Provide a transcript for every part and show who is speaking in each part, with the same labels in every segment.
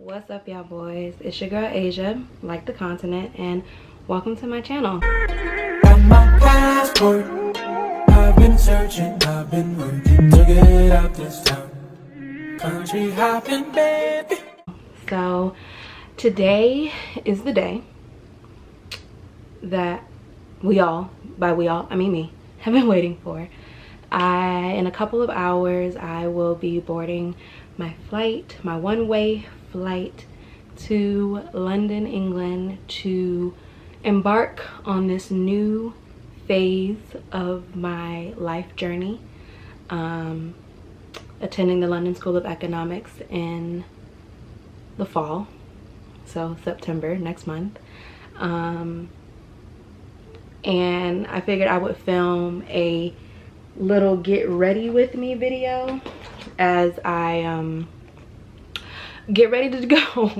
Speaker 1: What's up, y'all boys? It's your girl Asia, like the continent, and welcome to my channel.
Speaker 2: Got my passport. I've been searching, I've been working to get out this town. Country hopping, baby.
Speaker 1: So today is the day that we all, by we all I mean me, have been waiting for. In a couple of hours I will be boarding my flight, my one-way flight to London, England, to embark on this new phase of my life journey, attending the London School of Economics in the fall, so September, next month. And I figured I would film a little get ready with me video as I get ready to go,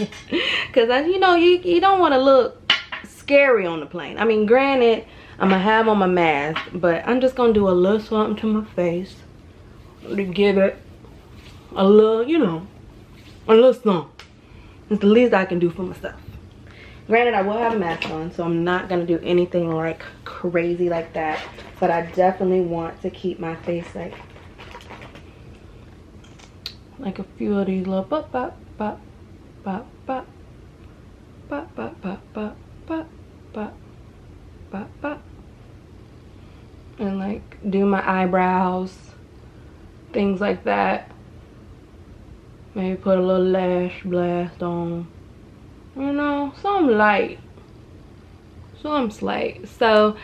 Speaker 1: because as you know, you don't want to look scary on the plane. I mean, granted, I'm gonna have on my mask, but I'm just gonna do a little something to my face to give it a little, you know, a little something. It's the least I can do for myself. Granted, I will have a mask on, so I'm not gonna do anything like crazy like that, but I definitely want to keep my face like a few of these little bop bop bop bop bop bop bop bop bop bop bop bop bop, and like do my eyebrows, things like that. Maybe put a little lash blast on, you know, some light, some slight. So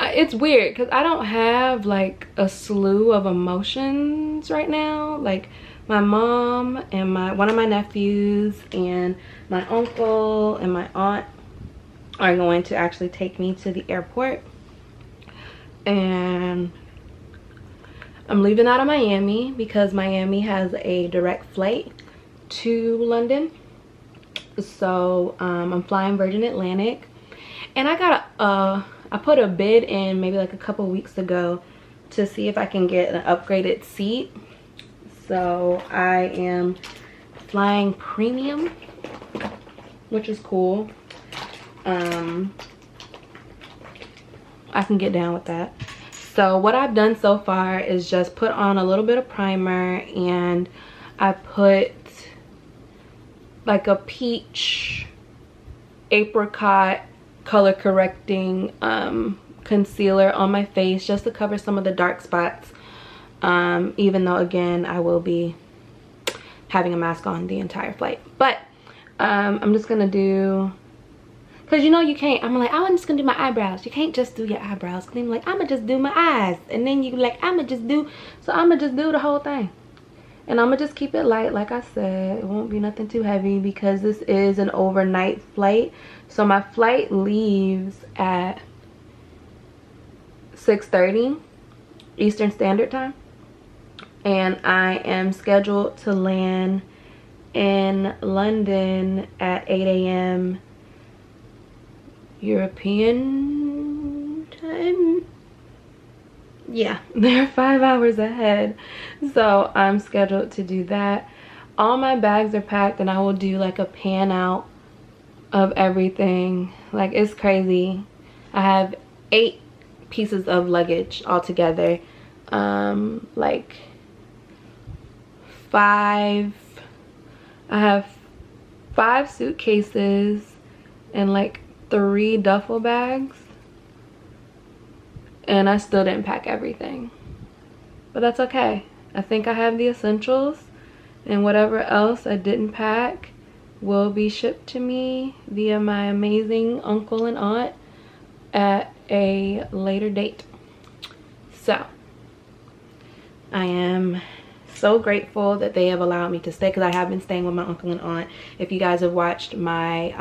Speaker 1: it's weird because I don't have like a slew of emotions right now. Like my mom and one of my nephews and my uncle and my aunt are going to actually take me to the airport, and I'm leaving out of Miami because Miami has a direct flight to London. So I'm flying Virgin Atlantic, and I put a bid in maybe like a couple weeks ago to see if I can get an upgraded seat. So I am flying premium, which is cool. I can get down with that. So what I've done so far is just put on a little bit of primer, and I put like a peach apricot color correcting concealer on my face just to cover some of the dark spots, even though again I will be having a mask on the entire flight. But I'm just gonna do, because you know you can't, I'm like, oh, I'm just gonna do my eyebrows. You can't just do your eyebrows, because then like, I'm gonna just do my eyes, and then you like, I'm gonna just do, so I'm gonna just do the whole thing. And I'm gonna just keep it light, like I said. It won't be nothing too heavy because this is an overnight flight. So my flight leaves at 6:30 Eastern Standard Time, and I am scheduled to land in London at 8 a.m. European time. Yeah, they're 5 hours ahead, so I'm scheduled to do that. All my bags are packed, and I will do like a pan out of everything. Like, it's crazy. I have 8 pieces of luggage altogether. Like I have 5 suitcases and like 3 duffel bags, and I still didn't pack everything, but that's okay. I think I have the essentials, and whatever else I didn't pack will be shipped to me via my amazing uncle and aunt at a later date. So I am so grateful that they have allowed me to stay, because I have been staying with my uncle and aunt. If you guys have watched my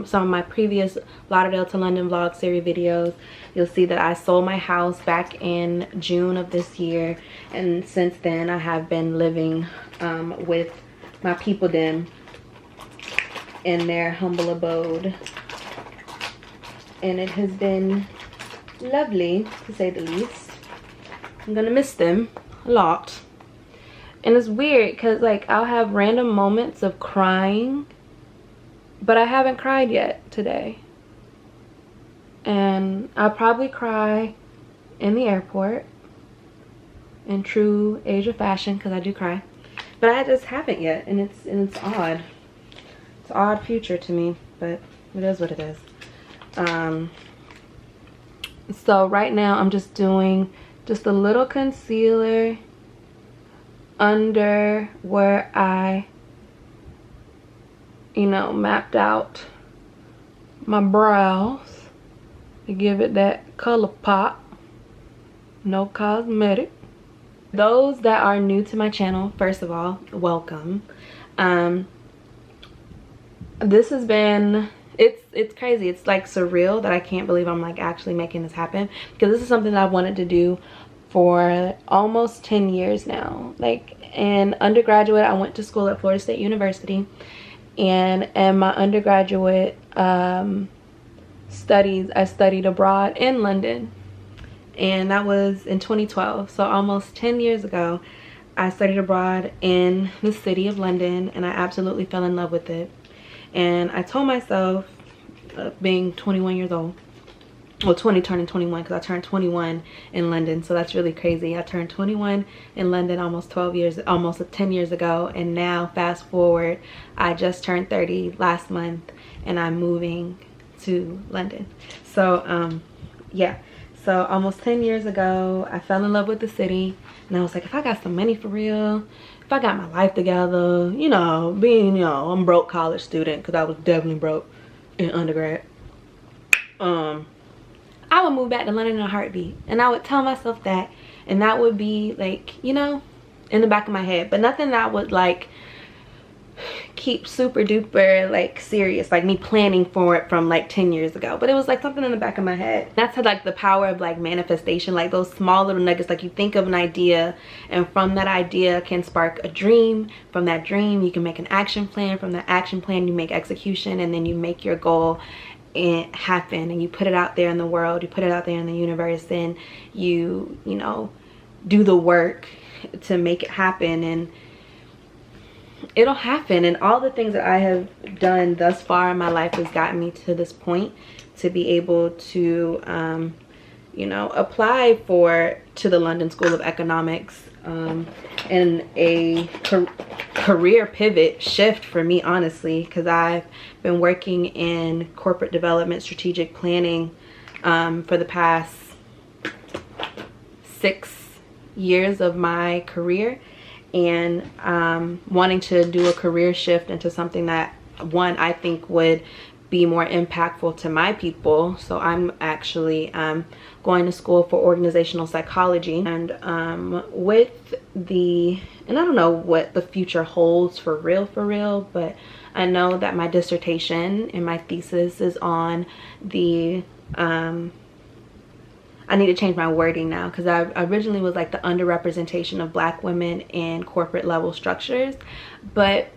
Speaker 1: some of my previous Lauderdale to London vlog series videos, you'll see that I sold my house back in June of this year, and since then I have been living with my people them in their humble abode, and it has been lovely to say the least. I'm gonna miss them a lot. And it's weird because like I'll have random moments of crying, but I haven't cried yet today. And I'll probably cry in the airport in true Asia fashion, because I do cry, but I just haven't yet. And it's odd. It's an odd future to me, but it is what it is. So right now I'm just doing just a little concealer under where I, you know, mapped out my brows to give it that color pop. No cosmetic. Those that are new to my channel, first of all, welcome. This has been, it's crazy. It's like surreal that I can't believe I'm like actually making this happen, because this is something that I've wanted to do for almost 10 years now. Like in undergraduate, I went to school at Florida State University, and in my undergraduate studies, I studied abroad in London, and that was in 2012. So almost 10 years ago, I studied abroad in the city of London, and I absolutely fell in love with it. And I told myself, being 21 years old, well, 20 turning 21, because I turned 21 in London, so that's really crazy. I turned 21 in London almost 10 years ago, and now fast forward, I just turned 30 last month, and I'm moving to London. So yeah, so almost 10 years ago, I fell in love with the city, and I was like, if I got some money for real, if I got my life together, you know, being, you know, I'm broke college student, because I was definitely broke in undergrad, I would move back to London in a heartbeat. And I would tell myself that, and that would be like, you know, in the back of my head, but nothing that would like keep super duper like serious, like me planning for it from like 10 years ago. But it was like something in the back of my head. That's like the power of like manifestation, like those small little nuggets. Like you think of an idea, and from that idea can spark a dream. From that dream you can make an action plan. From that action plan you make execution, and then you make your goal and happen, and you put it out there in the world, you put it out there in the universe, and you know, do the work to make it happen, and it'll happen. And all the things that I have done thus far in my life has gotten me to this point, to be able to you know, apply to the London School of Economics, and a career pivot shift for me, honestly, because I've been working in corporate development, strategic planning for the past 6 years of my career, and wanting to do a career shift into something that, one, I think would be more impactful to my people. So I'm actually going to school for organizational psychology, and and I don't know what the future holds for real, but I know that my dissertation and my thesis is on the I need to change my wording now, because I originally was like the underrepresentation of Black women in corporate level structures, but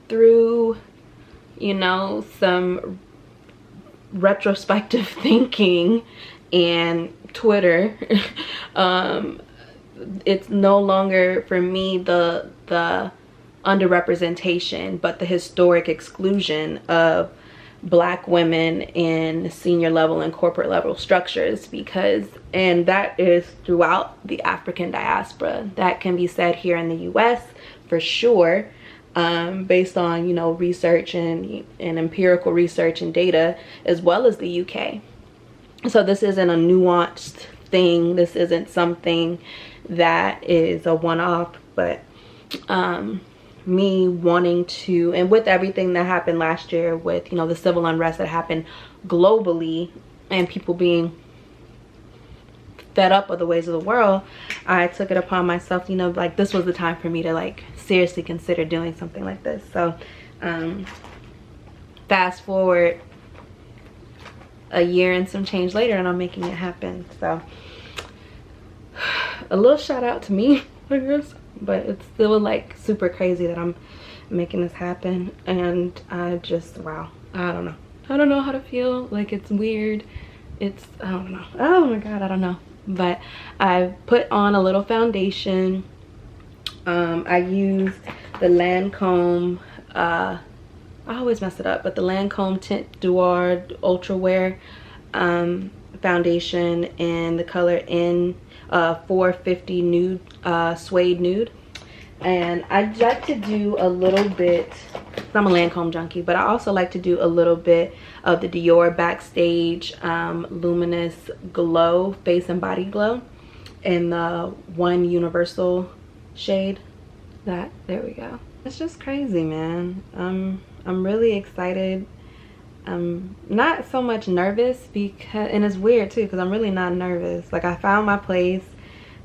Speaker 1: through, you know, some retrospective thinking and Twitter, it's no longer for me the underrepresentation, but the historic exclusion of Black women in senior level and corporate level structures, because, and that is throughout the African diaspora. That can be said here in the US for sure, based on, you know, research and empirical research and data, as well as the UK. So this isn't a nuanced thing. This isn't something that is a one-off, but me wanting to, and with everything that happened last year with, you know, the civil unrest that happened globally and people being fed up with the ways of the world, I took it upon myself, you know, like this was the time for me to like seriously consider doing something like this. So fast forward a year and some change later, and I'm making it happen. So a little shout out to me, I guess. But it's still like super crazy that I'm making this happen, and I just, wow, I don't know how to feel. Like, it's weird, it's, I don't know, oh my god, I don't know. But I've put on a little foundation, I used the Lancome, I always mess it up, but the Lancome Tint Noir Ultra Wear foundation in the color in 450 Nude, Suede Nude. And I like to do a little bit, I'm a Lancome junkie, but I also like to do a little bit of the Dior Backstage Luminous Glow Face and Body Glow in the One Universal shade. There we go. It's just crazy, man. I'm really excited. I'm not so much nervous because, and it's weird too, because I'm really not nervous. Like, I found my place.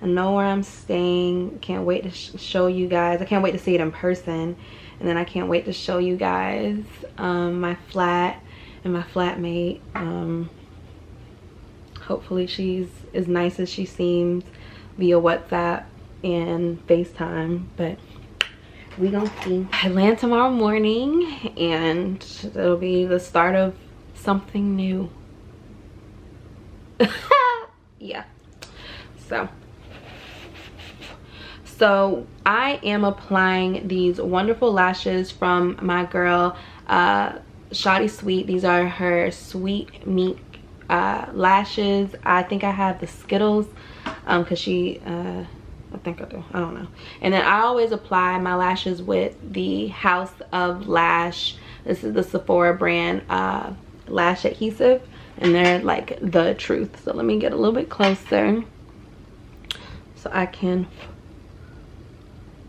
Speaker 1: I know where I'm staying. Can't wait to show you guys. I can't wait to see it in person. And then I can't wait to show you guys my flat and my flatmate. Hopefully she's as nice as she seems via WhatsApp and FaceTime. But we gonna see. I land tomorrow morning and it'll be the start of something new. Yeah. So I am applying these wonderful lashes from my girl Shoddy Sweet. These are her Sweet Meat lashes. I think I have the Skittles because she I think I do, I don't know. And then I always apply my lashes with the House of Lash. This is the Sephora brand lash adhesive, and they're like the truth. So let me get a little bit closer so I can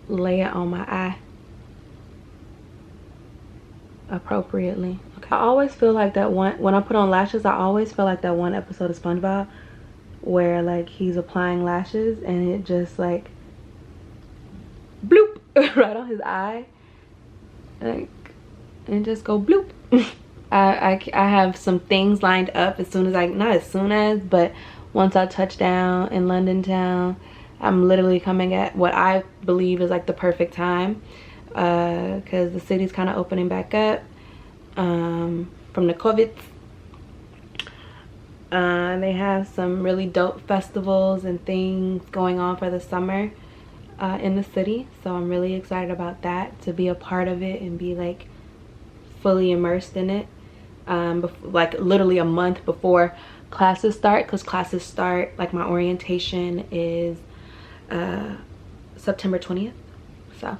Speaker 1: lay it on my eye appropriately. Okay. I always feel like that one, when I put on lashes, I always feel like that one episode of SpongeBob where like he's applying lashes and it just like bloop right on his eye, like, and just go bloop. I have some things lined up as soon as not as soon as, but once I touch down in London town, I'm literally coming at what I believe is like the perfect time, because the city's kind of opening back up from the COVID. They have some really dope festivals and things going on for the summer in the city, so I'm really excited about that, to be a part of it and be like fully immersed in it, like literally a month before classes start, because classes start, like my orientation is September 20th. So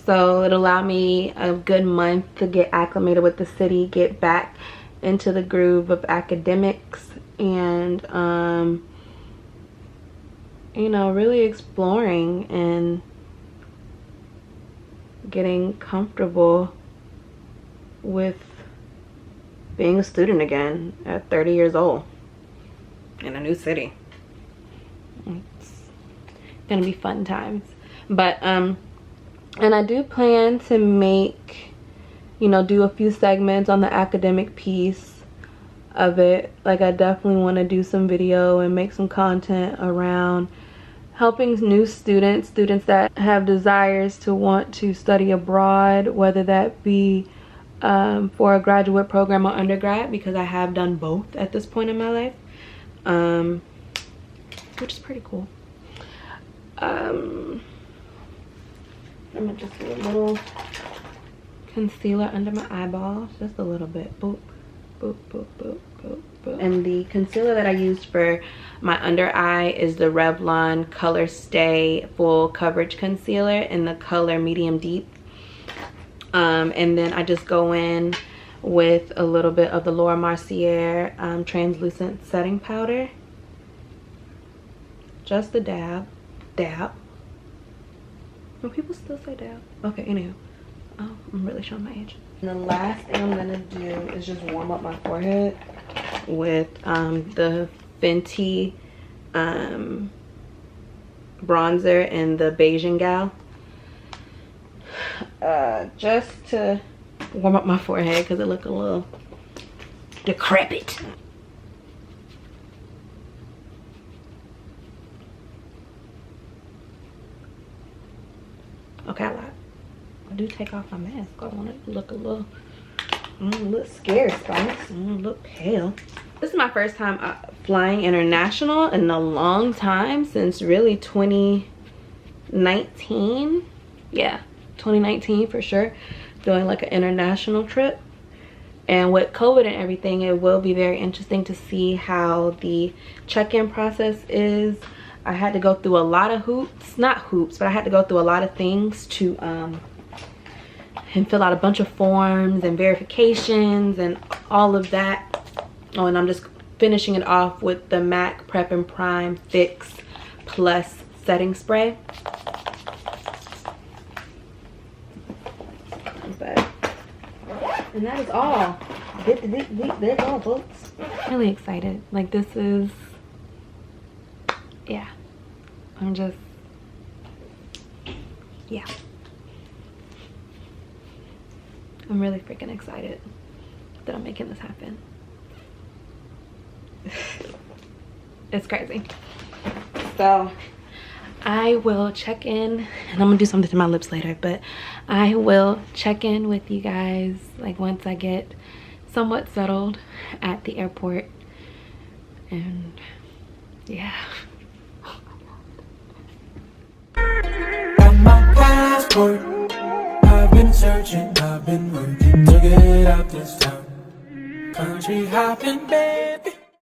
Speaker 1: so it'll allow me a good month to get acclimated with the city, get back into the groove of academics, and you know, really exploring and getting comfortable with being a student again at 30 years old in a new city. It's gonna be fun times. But and I do plan to make, you know, do a few segments on the academic piece of it. Like, I definitely want to do some video and make some content around helping new students that have desires to want to study abroad, whether that be for a graduate program or undergrad, because I have done both at this point in my life, which is pretty cool. I'm gonna just do a little concealer under my eyeballs, just a little bit. Boop, boop, boop, boop, boop, boop. And the concealer that I used for my under eye is the Revlon Color Stay Full Coverage Concealer in the color Medium Deep. And then I just go in with a little bit of the Laura Mercier translucent setting powder. Just a dab. Do people still say dab? Okay, anywho. Oh, I'm really showing my age. And the last thing I'm gonna do is just warm up my forehead with the Fenty bronzer in the Beijing Gal. Just to warm up my forehead because it look a little decrepit. Okay, I do take off my mask. I want it to look a little scared, Spice. I want to look pale. This is my first time flying international in a long time, since really 2019. Yeah, 2019 for sure, doing like an international trip. And with COVID and everything, it will be very interesting to see how the check-in process is. I had to go through a lot of hoops, not hoops, but I had to go through a lot of things to and fill out a bunch of forms and verifications and all of that. Oh, and I'm just finishing it off with the MAC Prep and Prime Fix Plus setting spray. And that is all. That's all, folks. Really excited. Like, this is, yeah. I'm just, yeah. I'm really freaking excited that I'm making this happen. It's crazy. So I will check in, and I'm gonna do something to my lips later, but I will check in with you guys like once I get somewhat settled at the airport. And yeah.
Speaker 2: Got my passport. I've been searching, I've been working to get out this town. Country hopping, baby.